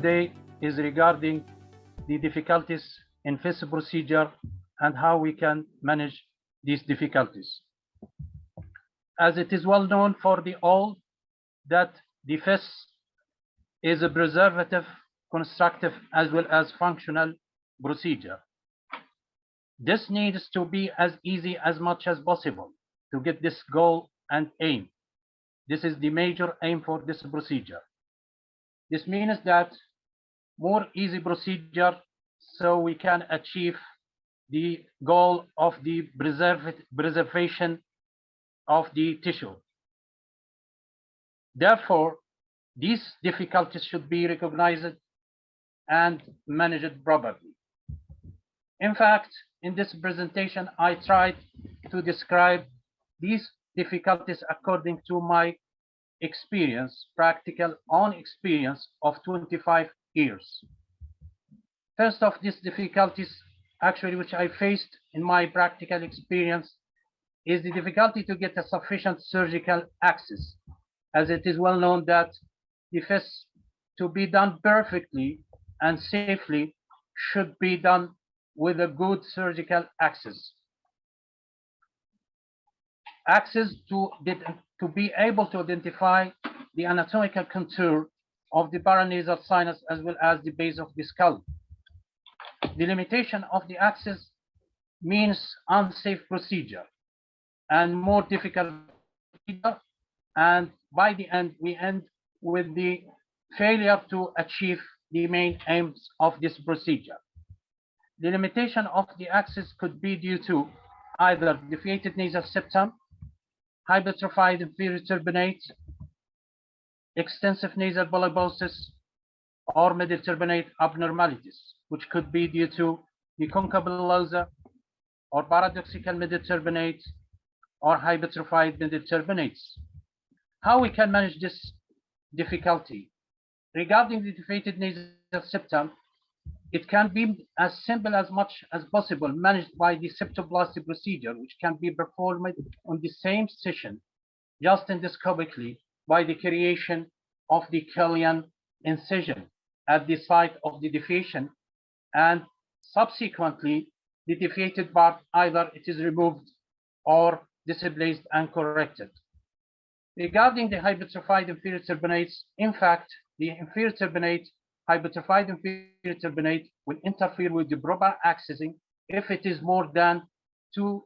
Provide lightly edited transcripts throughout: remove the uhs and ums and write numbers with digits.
today is regarding the difficulties in FESS procedure and how we can manage these difficulties. As it is well known for the all that the FESS is a preservative, constructive, as well as functional procedure. This needs to be as easy as much as possible to get this goal and aim. This is the major aim for this procedure. This means that more easy procedure so we can achieve the goal of the preservation of the tissue. Therefore, these difficulties should be recognized and managed properly. In fact, in this presentation, I tried to describe these difficulties according to my experience, practical on experience of 25 years. First of these difficulties, actually, which I faced in my practical experience, is the difficulty to get a sufficient surgical access, as it is well known that the FESS, to be done perfectly and safely, should be done with a good surgical access. Access to be able to identify the anatomical contour of the paranasal sinus as well as the base of the skull. The limitation of the access means unsafe procedure and more difficult procedure, and by the end we end with the failure to achieve the main aims of this procedure. The limitation of the access could be due to either deviated nasal septum, hypertrophied inferior turbinate, extensive nasal polyposis, or middle turbinate abnormalities, which could be due to the concave bullosa or paradoxical middle turbinate or hypertrophied middle turbinates. How we can manage this difficulty? Regarding the deviated nasal septum, it can be as simple as much as possible managed by the septoplasty procedure, which can be performed on the same session, just endoscopically, by the creation of the Killian incision at the site of the deviation, and subsequently the deviated part either it is removed or displaced and corrected. Regarding the hypertrophied inferior turbinates, in fact, the inferior turbinate, hypertrophied inferior turbinate will interfere with the proper accessing if it is more than two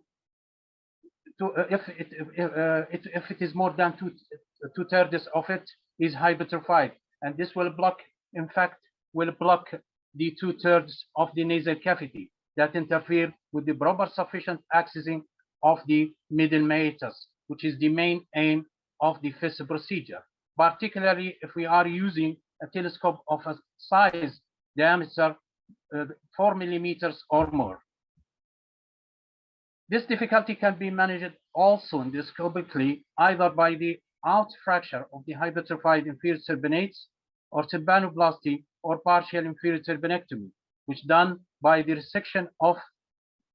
thirds of it is hypertrophied, and this will block, in fact, will block the 2/3 of the nasal cavity that interfere with the proper sufficient accessing of the middle meatus, which is the main aim of the FESS procedure, particularly if we are using a telescope of a size diameter 4 millimeters or more. This difficulty can be managed also endoscopically either by the out fracture of the hypertrophied inferior turbinates or tympanoplasty or partial inferior turbinectomy, which done by the resection of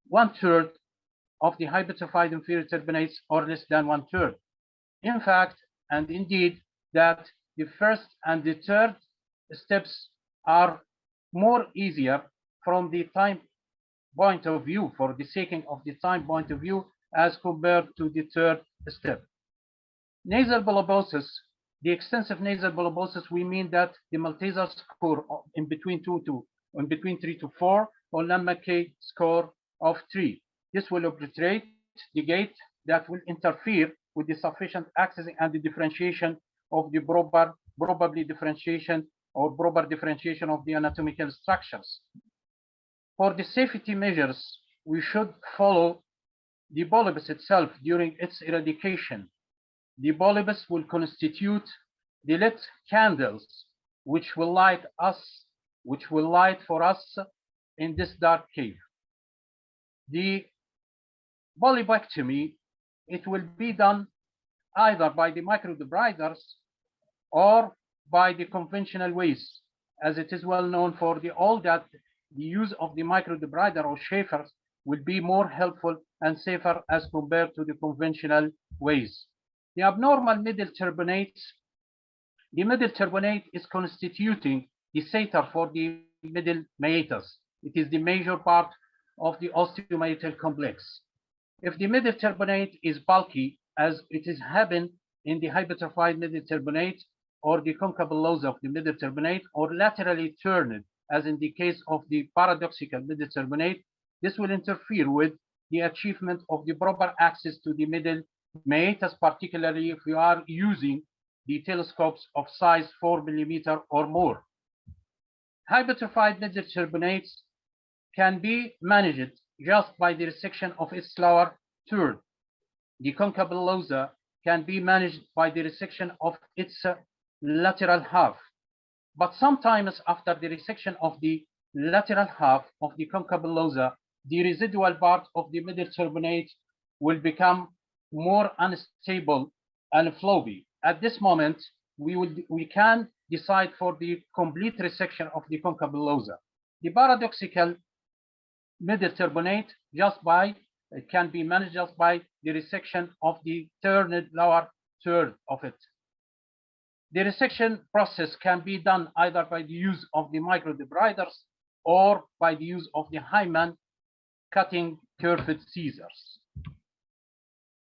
1/3 of the hypertrophied inferior turbinates or less than 1/3. In fact, and indeed, that the first and the third steps are more easier from the time point of view, for the sake of the time point of view, as compared to the third step. Nasal polyposis, the extensive nasal polyposis, we mean that the Malteser score in between 3 to 4, or Lambda-K score of 3. This will obliterate the gate that will interfere with the sufficient accessing and the differentiation of the proper differentiation of the anatomical structures. For the safety measures, we should follow the polypus itself during its eradication. The polypus will constitute the lit candles, which will light for us in this dark cave. The polypectomy, it will be done either by the microdebriders or by the conventional ways, as it is well known for all that the use of the microdebrider or Schaeffer's will be more helpful and safer as compared to the conventional ways. The abnormal middle turbinates, the middle turbinate is constituting decider for the middle meatus. It is the major part of the osteomyelial complex. If the middle turbinate is bulky, as it is happened in the hypertrophied middle turbinate or the concave losa of the middle turbinate, or laterally turned, as in the case of the paradoxical middle turbinate, this will interfere with the achievement of the proper access to the middle meatus, particularly if you are using the telescopes of size 4 millimeter or more. Hypertrophied middle turbinates can be managed just by the resection of its lower third. The concave losa can be managed by the resection of its lateral half. But sometimes after the resection of the lateral half of the concave losa, the residual part of the middle turbinate will become more unstable and floppy. At this moment, we can decide for the complete resection of the concave losa. The paradoxical middle turbinate can be managed just by the resection of the turned lower third of it. The resection process can be done either by the use of the microdebriders or by the use of the Hyman cutting curved scissors.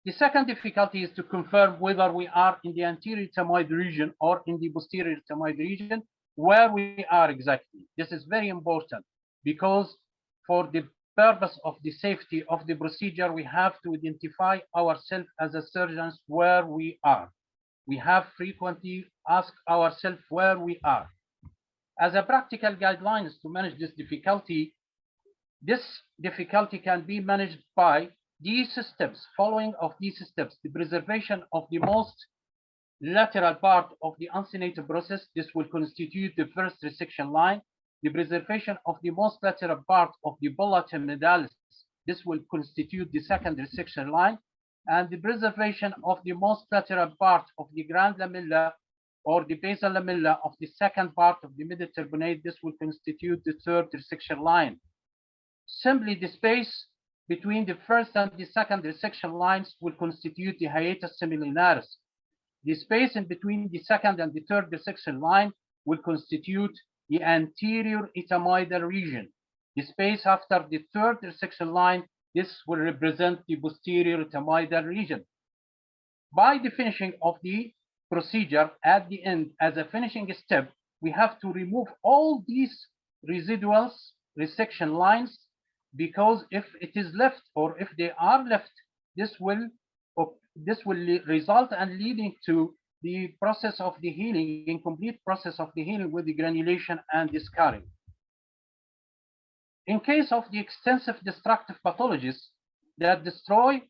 The second difficulty is to confirm whether we are in the anterior ethmoid region or in the posterior ethmoid region, where we are exactly. This is very important because for the purpose of the safety of the procedure, we have to identify ourselves as a surgeons where we are. We have frequently asked ourselves where we are. As a practical guidelines to manage this difficulty can be managed by these steps. Following of these steps, the preservation of the most lateral part of the uncinate process, this will constitute the first resection line. The preservation of the most lateral part of the bulla terminalis, this will constitute the second resection line. And the preservation of the most lateral part of the grand lamella or the basal lamella of the second part of the middle turbinate, this will constitute the third resection line. Simply the space between the first and the second resection lines will constitute the hiatus semilinaris. The space in between the second and the third resection line will constitute the anterior ethmoidal region. The space after the third resection line, this will represent the posterior ethmoidal region. By the finishing of the procedure at the end, as a finishing step, we have to remove all these residual resection lines, because if it is left or if they are left, this will result and leading to the process of the healing, incomplete process of the healing with the granulation and the scarring. In case of the extensive destructive pathologies that destroy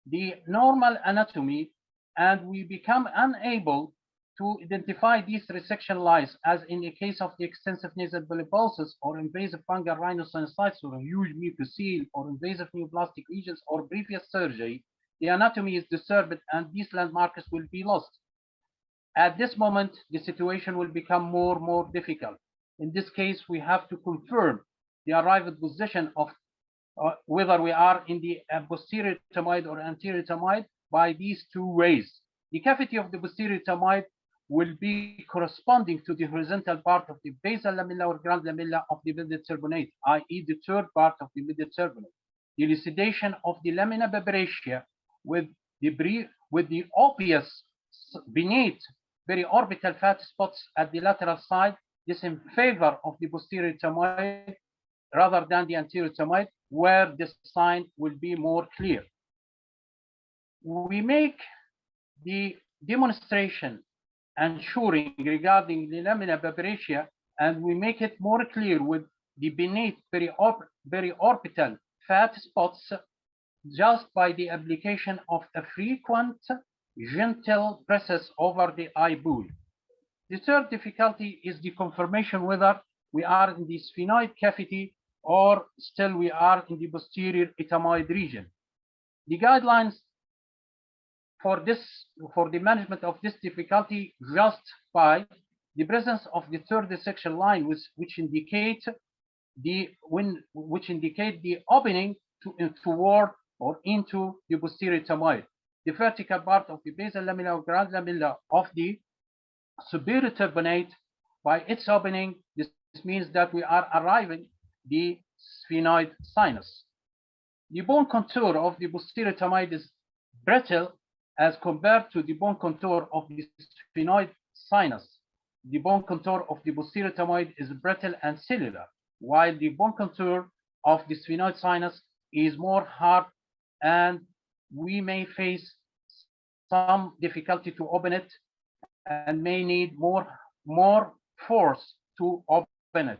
the normal anatomy and we become unable to identify these resection lines, as in the case of the extensive nasal polyposis or invasive fungal rhinosinusitis or huge mucocele or invasive neoplastic lesions or previous surgery, the anatomy is disturbed and these landmarks will be lost. At this moment, the situation will become more difficult. In this case, we have to confirm the arrived position of whether we are in the posterior ethmoid or anterior ethmoid by these two ways. The cavity of the posterior ethmoid will be corresponding to the horizontal part of the basal lamella or grand lamella of the middle turbinate, i.e. the third part of the middle turbinate. The elucidation of the lamina babracia with the obvious beneath periorbital fat spots at the lateral side, this in favor of the posterior ethmoid rather than the anterior ethmoid, where this sign will be more clear. We make the demonstration ensuring regarding the lamina babracia, and we make it more clear with the beneath periorbital fat spots just by the application of a frequent gentle presses over the eyeball. The third difficulty is the confirmation whether we are in the sphenoid cavity or still we are in the posterior ethmoid region. The guidelines for the management of this difficulty justify the presence of the third resection line, which indicate the opening toward or into the posterior ethmoid. The vertical part of the basal lamella or grand lamella of the superior turbinate, by its opening, the This means that we are arriving the sphenoid sinus. The bone contour of the posterior ethmoid is brittle as compared to the bone contour of the sphenoid sinus. The bone contour of the posterior ethmoid is brittle and cellular, while the bone contour of the sphenoid sinus is more hard, and we may face some difficulty to open it and may need more force to open it.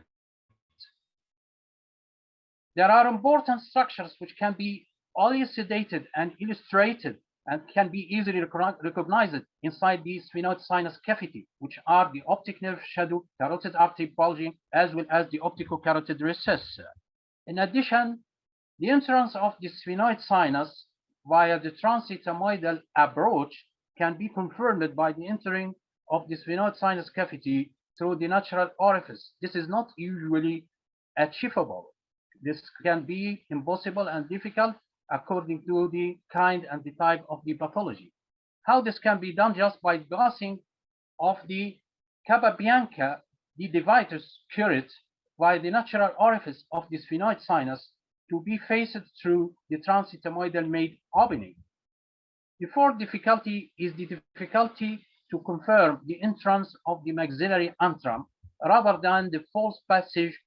There are important structures which can be elucidated and illustrated and can be easily recognized inside the sphenoid sinus cavity, which are the optic nerve shadow, carotid artery bulging, as well as the opticocarotid recess. In addition, the entrance of the sphenoid sinus via the transethmoidal approach can be confirmed by the entering of the sphenoid sinus cavity through the natural orifice. This is not usually achievable. This can be impossible and difficult according to the kind and the type of the pathology. How this can be done? Just by passing of the capa bianca, the dividus curate, via the natural orifice of the sphenoid sinus to be faced through the transethmoidal made opening. The fourth difficulty is the difficulty to confirm the entrance of the maxillary antrum rather than the false passage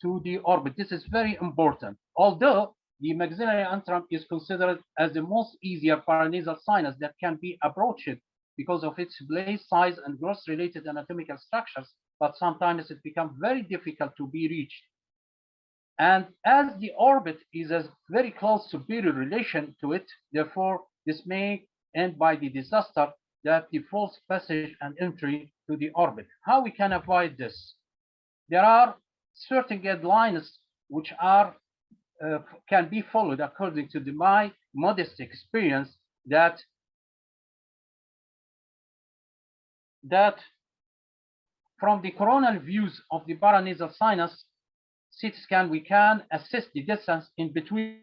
to the orbit. This is very important. Although the maxillary antrum is considered as the most easier paranasal sinus that can be approached because of its place size and growth-related anatomical structures, but sometimes it becomes very difficult to be reached. And as the orbit is a very close superior relation to it, therefore, this may end by the disaster that the false passage and entry to the orbit. How we can avoid this? There are certain guidelines which are can be followed according to my modest experience that from the coronal views of the paranasal sinus CT scan, we can assess the distance in between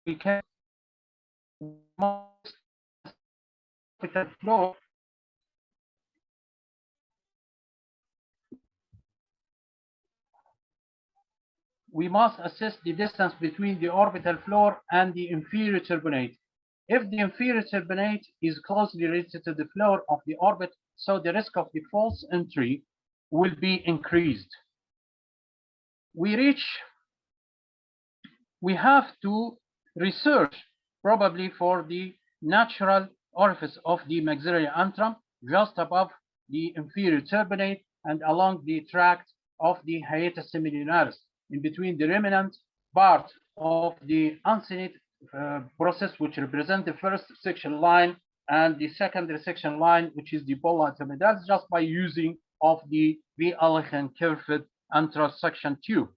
we can floor we must assess the distance between the orbital floor and the inferior turbinate. If the inferior turbinate is closely related to the floor of the orbit, so the risk of the false entry will be increased. We have to research probably for the natural orifice of the maxillary antrum just above the inferior turbinate and along the tract of the hiatus semillunaris, in between the remnant part of the uncinate process, which represent the first section line and the secondary section line, which is the bulla intermedialis, just by using of the V-elegant curved anterosection tube.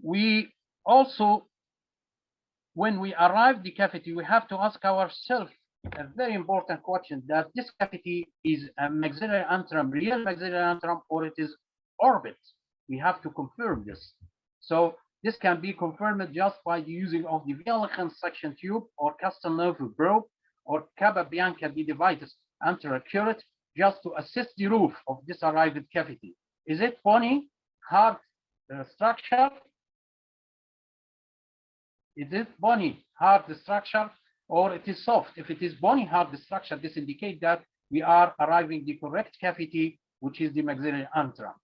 We also, when we arrive the cavity, we have to ask ourselves a very important question, that this cavity is a maxillary antrum, real maxillary antrum, or it is orbit. We have to confirm this. So this can be confirmed just by the using of the V-elegant suction tube or custom nerve probe or capa bianca dividus anterior curate, just to assess the roof of this arrived cavity. Is it bony, hard structure? Is it bony, hard structure, or it is soft? If it is bony, hard structure, this indicates that we are arriving the correct cavity, which is the maxillary antrum.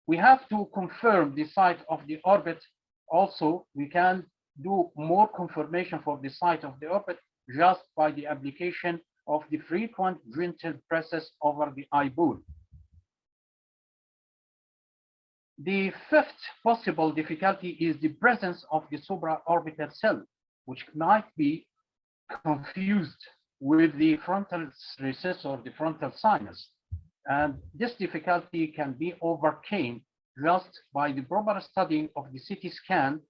We have to confirm the site of the orbit. Also, we can do more confirmation for the site of the orbit just by the application of the frequent gentle presses over the eyeball. The fifth possible difficulty is the presence of the supraorbital cell, which might be confused with the frontal recess or the frontal sinus. And this difficulty can be overcome just by the proper studying of the CT scan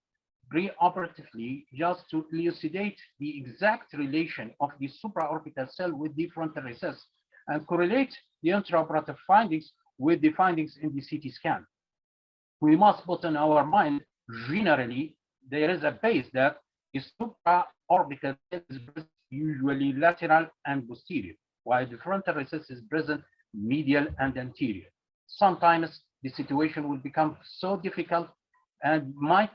preoperatively, just to elucidate the exact relation of the supraorbital cell with the frontal recess and correlate the intraoperative findings with the findings in the CT scan. We must put in our mind, generally, there is a base that is supraorbital cell is usually lateral and posterior. while the frontal recess is present medial and anterior. Sometimes the situation will become so difficult and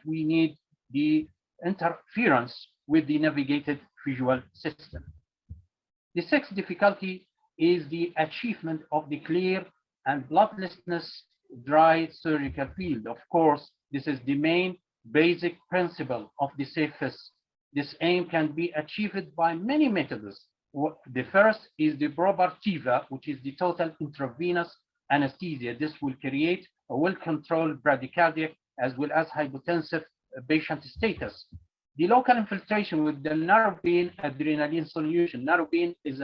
we need the interference with the navigated visual system. The sixth difficulty is the achievement of the clear and bloodlessness dry surgical field. Of course, this is the main basic principle of the FESS. This aim can be achieved by many methods. The first is the proper TIVA, which is the total intravenous anesthesia. This will create a well-controlled bradycardiac as well as hypotensive patient status. The local infiltration with the narrow vein adrenaline solution. Narrow vein is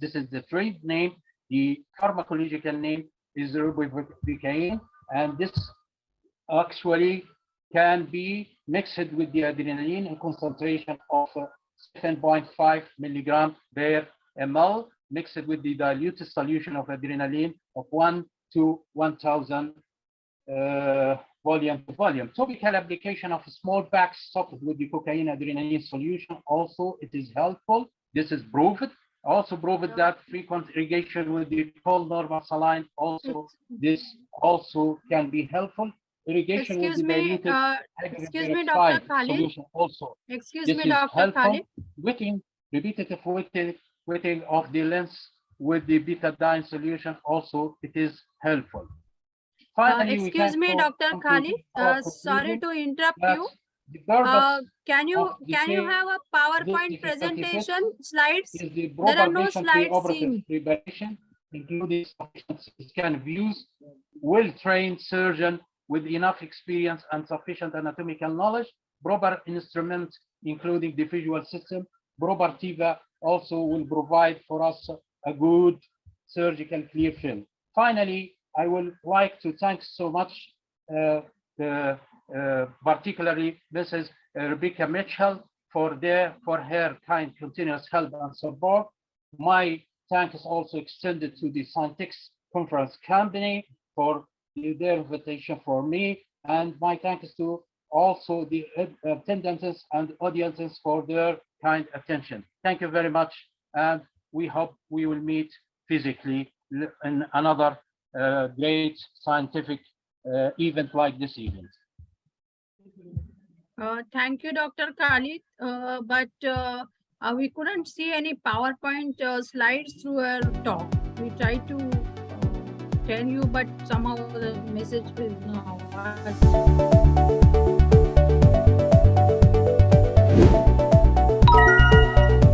this is the trade name. The pharmacological name is ropivacaine, and this actually can be mixed with the adrenaline in concentration of 7.5 milligram per ml, mixed with the diluted solution of adrenaline of 1 to 1,000 volume to volume. Topical application of a small pack soaked with the cocaine adrenaline solution, also it is helpful. This is proved. Also proved that frequent irrigation with the cold normal saline, also this also can be helpful. Irrigation with the diluted excuse me, Dr. Khaled. Solution also. Excuse me, Dr. Khaled. Wetting, repetitive wetting of the lens with the betadine solution, also it is helpful. Finally, excuse me, Dr. Khaled. Sorry to interrupt you. Can you have a PowerPoint presentation slides? There are no slides seen. Preparation, including scan views, well-trained surgeon with enough experience and sufficient anatomical knowledge, proper instrument, including the visual system, proper TIVA also will provide for us a good surgical clear film. Finally, I would like to thank so much particularly Mrs. Rebecca Mitchell for her kind continuous help and support. My thanks is also extended to the Scientex Conference Company for their invitation for me, and my thanks to also the attendances and audiences for their kind attention. Thank you very much, and we hope we will meet physically in another great scientific event like this event. Thank you, Dr. Khaled. But we couldn't see any PowerPoint slides through our talk. We tried to tell you, but somehow the message is not.